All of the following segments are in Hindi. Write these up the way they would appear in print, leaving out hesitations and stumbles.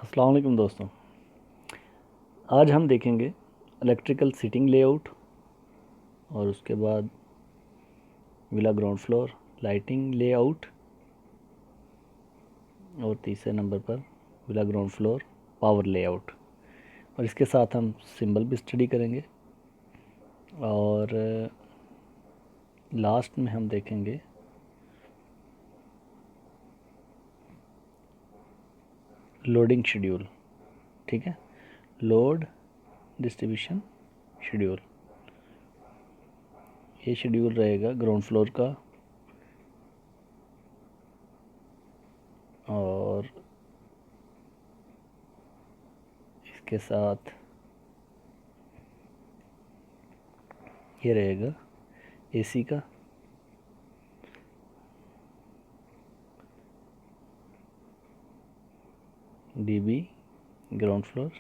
अस्सलाम वालेकुम दोस्तों। आज हम देखेंगे इलेक्ट्रिकल सीटिंग लेआउट और उसके बाद villa ground floor lighting layout और तीसरे नंबर पर villa ground floor power layout. और इसके साथ हम सिंबल भी स्टडी करेंगे और लास्ट में हम देखेंगे लोडिंग शेड्यूल। ठीक है, लोड डिस्ट्रीब्यूशन शेड्यूल। ये शेड्यूल रहेगा ग्राउंड फ्लोर का और इसके साथ ये रहेगा एसी का, डीबी ग्राउंड फ्लोर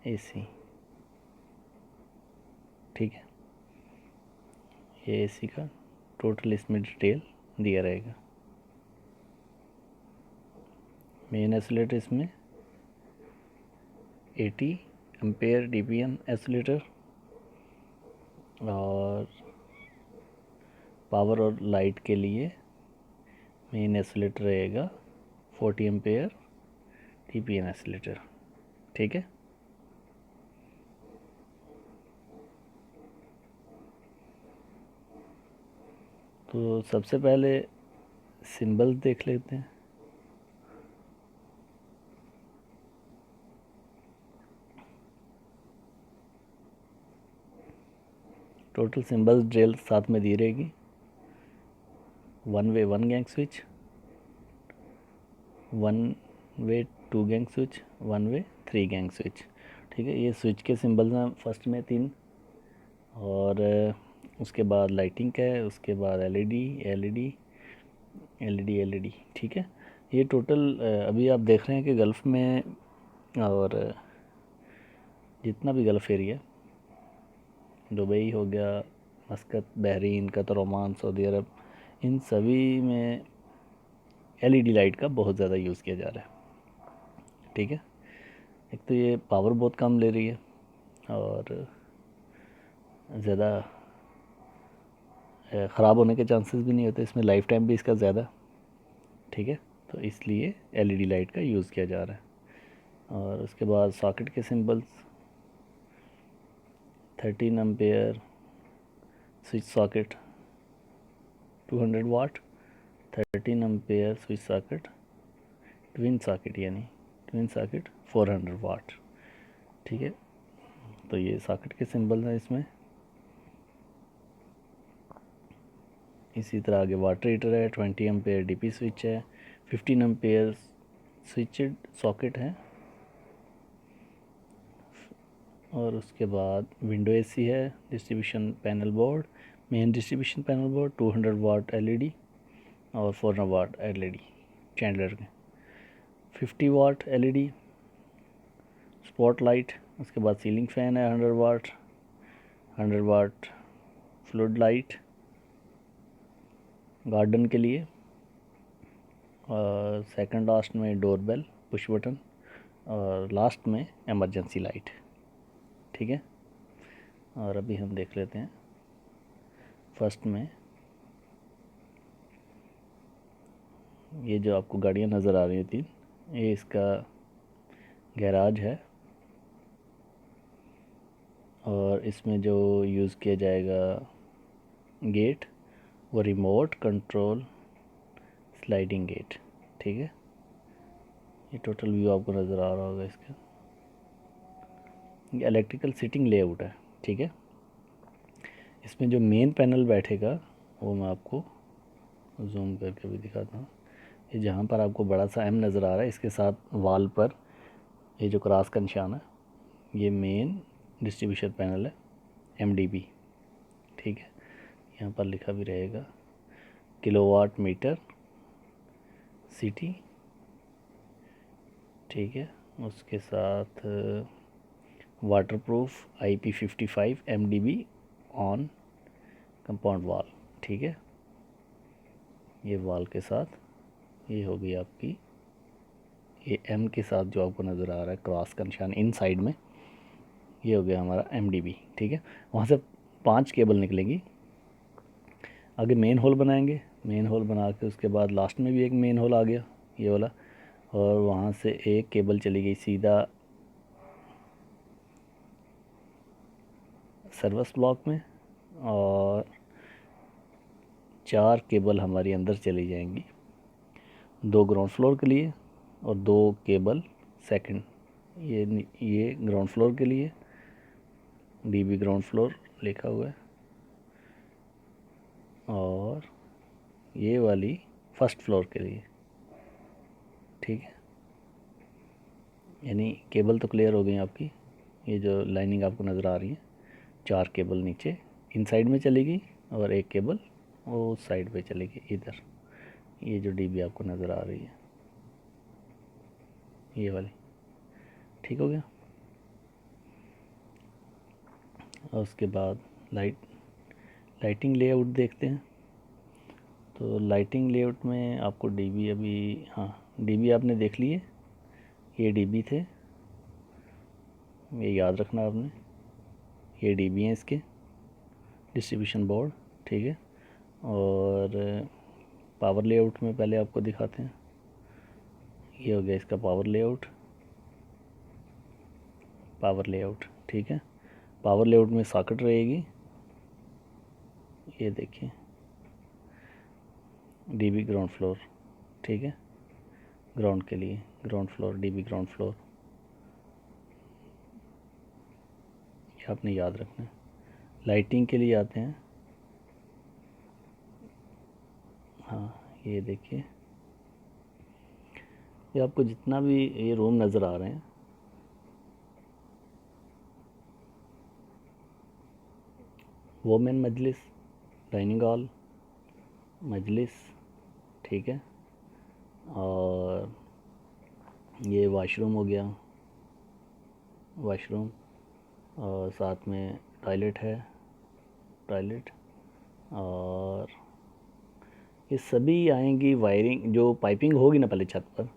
एसी। ठीक है, ये एसी का टोटल इसमें डिटेल दिया रहेगा। मेन आइसोलेटर इसमें 80 एम्पेयर डीपीएम आइसोलेटर और पावर और लाइट के लिए मेन आइसोलेटर रहेगा 40 एम्पेयर डीपीएम आइसोलेटर। ठीक है, तो सबसे पहले सिंबल देख लेते हैं। टोटल सिंबल्स ड्रिल साथ में दी रहेगी। 1 वे 1 गैंग स्विच, 1 वे 2 गैंग स्विच, 1 वे 3 गैंग स्विच। ठीक है, ये स्विच के सिंबल्स हैं फर्स्ट में 3 और उसके बाद लाइटिंग का है, उसके बाद एलईडी एलईडी एलईडी एलईडी। ठीक है, ये टोटल अभी आप देख रहे हैं कि गल्फ़ में और जितना भी गल्फ़ एरिया, दुबई हो गया, Muscat, Bahrain, Qatar, Oman, Saudi Arabia, इन सभी में एलईडी लाइट का बहुत ज़्यादा यूज़ किया जा रहा है। ठीक है, एक तो ये पावर बहुत कम ले रही है और ज़्यादा ख़राब होने के चांसेस भी नहीं होते, इसमें लाइफ टाइम भी इसका ज़्यादा। ठीक है, तो इसलिए एलईडी लाइट का यूज़ किया जा रहा है। और उसके बाद सॉकेट के सिंबल्स 13 एम्पेयर स्विच सॉकेट 200 वाट, 13 ampere switch socket twin socket, यानी ट्विन सॉकेट 400 वाट। ठीक है, तो ये सॉकेट के सिंबल हैं इसमें। इसी तरह आगे वाटर हीटर है, 20 एम्पेयर डीपी स्विच है, 15 एम्पेयर स्विचड सॉकेट है और उसके बाद विंडो एसी है, distribution panel board, main distribution panel board, 200 वाट एलईडी और 400 वाट एलईडी चैंडलर के, 50 वाट एलईडी स्पॉट लाइट। उसके बाद सीलिंग फ़ैन है 100 वाट, 100 वाट फ्लड लाइट गार्डन के लिए और सेकंड लास्ट में डोर बेल पुश बटन और लास्ट में इमरजेंसी लाइट। ठीक है, और अभी हम देख लेते हैं फर्स्ट में ये जो आपको गाड़ियाँ नज़र आ रही थी, ये इसका गैराज है और इसमें जो यूज़ किया जाएगा गेट वो रिमोट कंट्रोल स्लाइडिंग गेट। ठीक है, ये टोटल व्यू आपको नज़र आ रहा होगा इसका। ये इलेक्ट्रिकल सीटिंग लेआउट है। ठीक है, इसमें जो मेन पैनल बैठेगा वो मैं आपको जूम करके भी दिखाता हूँ। ये जहाँ पर आपको बड़ा सा एम नज़र आ रहा है, इसके साथ वाल पर ये जो क्रॉस का निशान है, ये मेन डिस्ट्रीब्यूशन पैनल है, एमडीबी। ठीक है, यहाँ पर लिखा भी रहेगा किलोवाट मीटर सिटी। ठीक है, उसके साथ waterproof IP55 MDB on compound वाल। ठीक है, ये वाल के साथ ये होगी आपकी ये एम के साथ जो आपको नज़र आ रहा है क्रॉस का निशान इन साइड में, ये हो गया हमारा MDB। ठीक है, वहाँ से 5 केबल निकलेंगी। आगे मेन होल बनाएंगे, मेन होल बना के उसके बाद लास्ट में भी एक मेन होल आ गया ये वाला, और वहाँ से एक केबल चली गई सीधा सर्विस ब्लॉक में, और 4 केबल हमारी अंदर चली जाएंगी, 2 ग्राउंड फ्लोर के लिए और 2 केबल सेकंड, ये ग्राउंड फ्लोर के लिए, DB ग्राउंड फ्लोर लिखा हुआ है, और ये वाली फर्स्ट फ्लोर के लिए। ठीक है, यानी केबल तो क्लियर हो गई आपकी। ये जो लाइनिंग आपको नज़र आ रही है, 4 केबल नीचे इन साइड में चली गई और एक केबल वो साइड पे चली गई इधर। ये जो DB आपको नज़र आ रही है ये वाली। ठीक हो गया। और उसके बाद लाइटिंग लेआउट देखते हैं। तो लाइटिंग लेआउट में आपको DB अभी, हाँ DB आपने देख लिए, ये DB थे, ये याद रखना आपने, ये DB हैं इसके डिस्ट्रीब्यूशन बोर्ड। ठीक है, और पावर लेआउट में पहले आपको दिखाते हैं। ये हो गया इसका पावर लेआउट। ठीक है, पावर लेआउट में सॉकेट रहेगी, ये देखिए DB ग्राउंड फ्लोर। ठीक है, ग्राउंड के लिए ground floor, DB ground floor, ये आपने याद रखना है। लाइटिंग के लिए आते हैं, हाँ ये देखिए, ये आपको जितना भी ये रूम नज़र आ रहे हैं, वोमेन मजलिस, डाइनिंग हॉल, मजलिस। ठीक है, और ये वॉशरूम हो गया, वॉशरूम, और साथ में टॉयलेट है, टॉयलेट, और ये सभी आएंगी। वायरिंग जो पाइपिंग होगी ना पहले छत पर,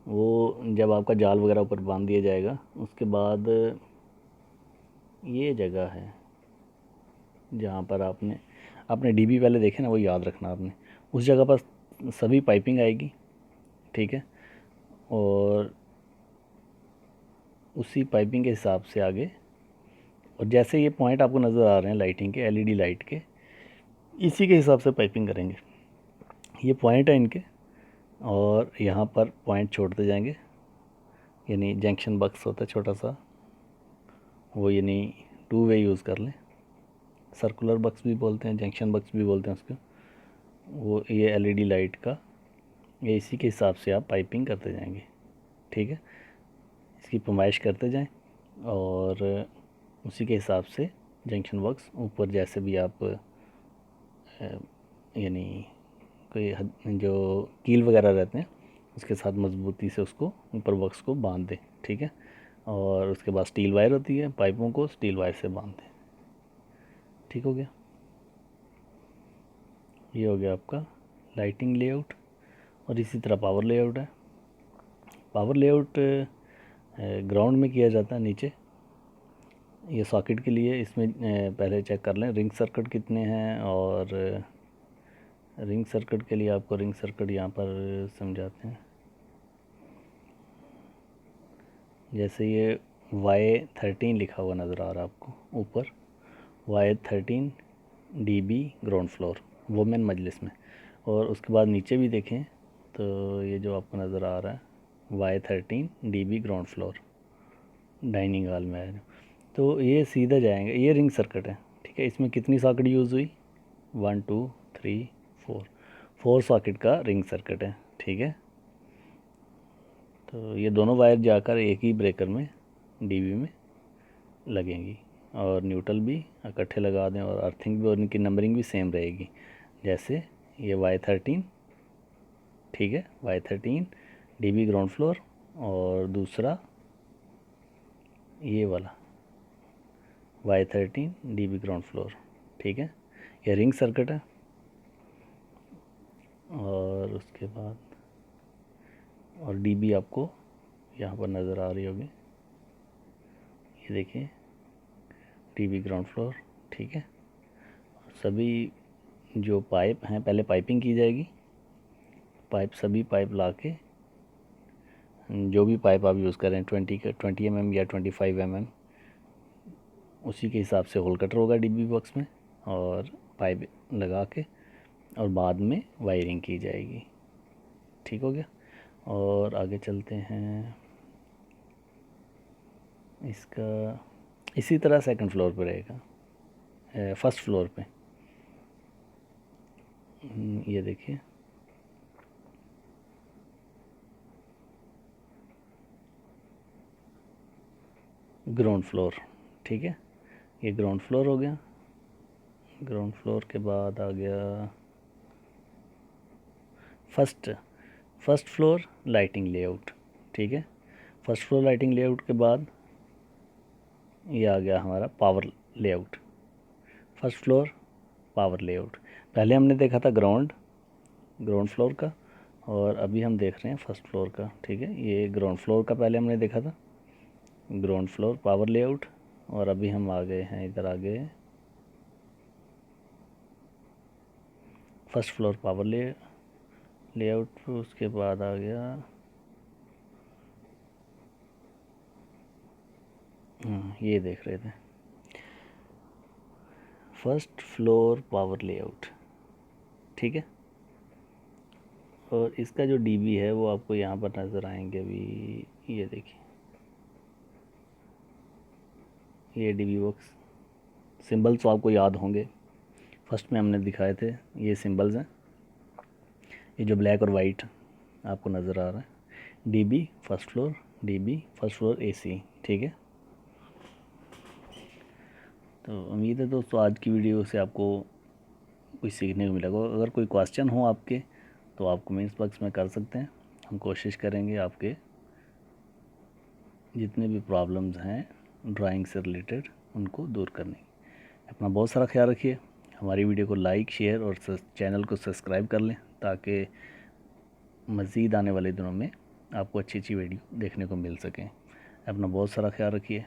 वो जब आपका जाल वगैरह ऊपर बांध दिया जाएगा उसके बाद ये जगह है जहाँ पर आपने DB पहले देखे ना, वो याद रखना आपने, उस जगह पर सभी पाइपिंग आएगी। ठीक है, और उसी पाइपिंग के हिसाब से आगे, और जैसे ये पॉइंट आपको नज़र आ रहे हैं लाइटिंग के, LED लाइट के, इसी के हिसाब से पाइपिंग करेंगे। ये पॉइंट है इनके, और यहाँ पर पॉइंट छोड़ते जाएंगे, यानी जंक्शन बक्स होता है छोटा सा, वो यानी 2 वे यूज़ कर लें, सर्कुलर बक्स भी बोलते हैं, जंक्शन बक्स भी बोलते हैं उसको। वो ये LED लाइट का, ये इसी के हिसाब से आप पाइपिंग करते जाएंगे। ठीक है, इसकी पैमाइश करते जाएं, और उसी के हिसाब से जंक्शन बक्स ऊपर जैसे भी आप यानी कोई जो कील वगैरह रहते हैं उसके साथ मजबूती से उसको ऊपर बक्स को बांध दें। ठीक है, और उसके बाद स्टील वायर होती है, पाइपों को स्टील वायर से बांध दें। ठीक हो गया, ये हो गया आपका लाइटिंग लेआउट। और इसी तरह पावर लेआउट है। पावर लेआउट ग्राउंड में किया जाता है नीचे। ये सॉकेट के लिए इसमें पहले चेक कर लें रिंग सर्किट कितने हैं, और रिंग सर्किट के लिए आपको रिंग सर्किट यहाँ पर समझाते हैं। जैसे ये Y13 लिखा हुआ नज़र आ रहा है आपको ऊपर, Y13 DB ground floor women Majlis में, और उसके बाद नीचे भी देखें तो ये जो आपको नज़र आ रहा है Y13 DB ground floor dining hall में है, तो ये सीधा जाएंगे। ये रिंग सर्किट है। ठीक है, इसमें कितनी सॉकेट यूज़ हुई, 1 2 3 4 सॉकेट का रिंग सर्किट है। ठीक है, तो ये दोनों वायर जाकर एक ही ब्रेकर में DB में लगेंगी, और न्यूट्रल भी इकट्ठे लगा दें, और अर्थिंग भी, और इनकी नंबरिंग भी सेम रहेगी। जैसे ये Y13, ठीक है, Y13 DB ग्राउंड फ्लोर, और दूसरा ये वाला Y13 DB ग्राउंड फ्लोर। ठीक है, ये रिंग सर्किट है। और उसके बाद और डीबी आपको यहाँ पर नज़र आ रही होगी, ये देखिए डीबी ग्राउंड फ्लोर। ठीक है, सभी जो पाइप हैं पहले पाइपिंग की जाएगी। सभी पाइप ला के, जो भी पाइप आप यूज़ करें 20 mm या 25 mm, उसी के हिसाब से होल कटर होगा डीबी बॉक्स में, और पाइप लगा के और बाद में वायरिंग की जाएगी। ठीक हो गया। और आगे चलते हैं। इसका इसी तरह सेकंड फ्लोर पे रहेगा, फर्स्ट फ्लोर पे। ये देखिए ग्राउंड फ्लोर। ठीक है, ये ग्राउंड फ्लोर हो गया। ग्राउंड फ्लोर के बाद आ गया फर्स्ट फ्लोर लाइटिंग लेआउट। ठीक है, फर्स्ट फ्लोर लाइटिंग लेआउट के बाद ये आ गया हमारा power layout. First floor power layout, पहले हमने देखा था ग्राउंड फ्लोर का, और अभी हम देख रहे हैं फर्स्ट फ्लोर का। ठीक है, ये ग्राउंड फ्लोर का पहले हमने देखा था, ग्राउंड फ्लोर पावर लेआउट, और अभी हम आ गए हैं इधर आ गए फर्स्ट फ्लोर पावर लेआउट। उसके बाद आ गया ये देख रहे थे फर्स्ट फ्लोर पावर लेआउट। ठीक है, और इसका जो डीबी है वो आपको यहाँ पर नज़र आएंगे अभी, ये देखिए ये डीबी बॉक्स सिंबल्स तो आपको याद होंगे, फर्स्ट में हमने दिखाए थे, ये सिंबल्स हैं, ये जो ब्लैक और वाइट आपको नज़र आ रहा है, डीबी फर्स्ट फ्लोर एसी। ठीक है, तो उम्मीद है दोस्तों आज की वीडियो से आपको कुछ सीखने को मिलेगा। अगर कोई क्वेश्चन हो आपके तो आप कमेंट्स बॉक्स में कर सकते हैं, हम कोशिश करेंगे आपके जितने भी प्रॉब्लम्स हैं ड्राइंग से रिलेटेड उनको दूर करने की। अपना बहुत सारा ख्याल रखिए, हमारी वीडियो को लाइक शेयर और चैनल को सब्सक्राइब कर लें ताकि मज़ीद आने वाले दिनों में आपको अच्छी अच्छी वीडियो देखने को मिल सकें। अपना बहुत सारा ख्याल रखिए।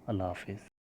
अल्लाह हाफिज़।